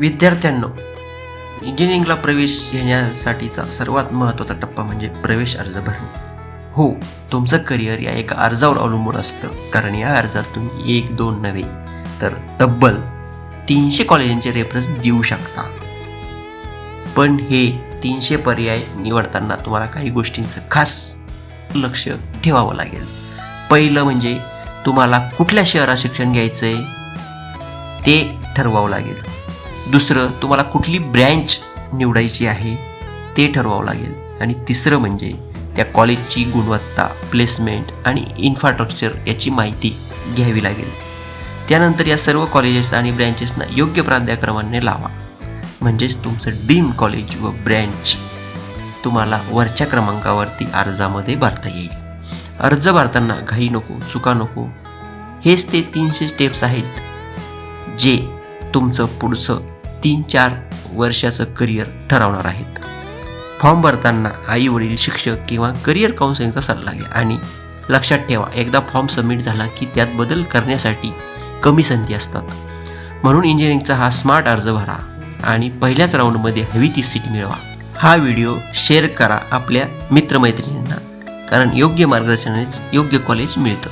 विद्यार्थ्यांनो, इंजिनिअरिंगला प्रवेश घेण्यासाठीचा सर्वात महत्त्वाचा टप्पा म्हणजे प्रवेश अर्ज भरणे. हो, तुमचं करिअर या एका अर्जावर अवलंबून असतं, कारण या अर्जात तुम्ही 1-2 नव्हे तर तब्बल 300 कॉलेजांचे रेफरन्स देऊ शकता. पण हे 300 पर्याय निवडताना तुम्हाला काही गोष्टींचं खास लक्ष ठेवावं लागेल. पहिलं म्हणजे तुम्हाला कुठल्या शहरात शिक्षण घ्यायचं आहे ते ठरवावं लागेल. दुसरं, तुम्हाला कुठली ब्रँच निवडायची आहे ते ठरवावं लागेल. आणि तिसरं म्हणजे त्या कॉलेजची गुणवत्ता, प्लेसमेंट आणि इन्फ्रास्ट्रक्चर याची माहिती घ्यावी लागेल. त्यानंतर या सर्व कॉलेजेस आणि ब्रँचेसना योग्य प्राध्याक्रमाने लावा, म्हणजेच तुमचं ड्रीम कॉलेज व ब्रँच तुम्हाला वरच्या क्रमांकावरती अर्जामध्ये भरता येईल. अर्ज भरताना घाई नको, चुका नको. हेच ते 300 स्टेप्स आहेत जे तुमचं पुढचं 3-4 वर्षाचं करिअर ठरवणार आहेत. फॉर्म भरताना आई वडील, शिक्षक किंवा करिअर काउन्सिलिंगचा सल्ला घ्या. आणि लक्षात ठेवा, एकदा फॉर्म सबमिट झाला की त्यात बदल करण्यासाठी कमी संधी असतात. म्हणून इंजिनिअरिंगचा हा स्मार्ट अर्ज भरा आणि पहिल्याच राऊंडमध्ये हवी ती सीट मिळवा. हा व्हिडिओ शेअर करा आपल्या मित्रमैत्रिणींना, कारण योग्य मार्गदर्शनानेच योग्य कॉलेज मिळतं.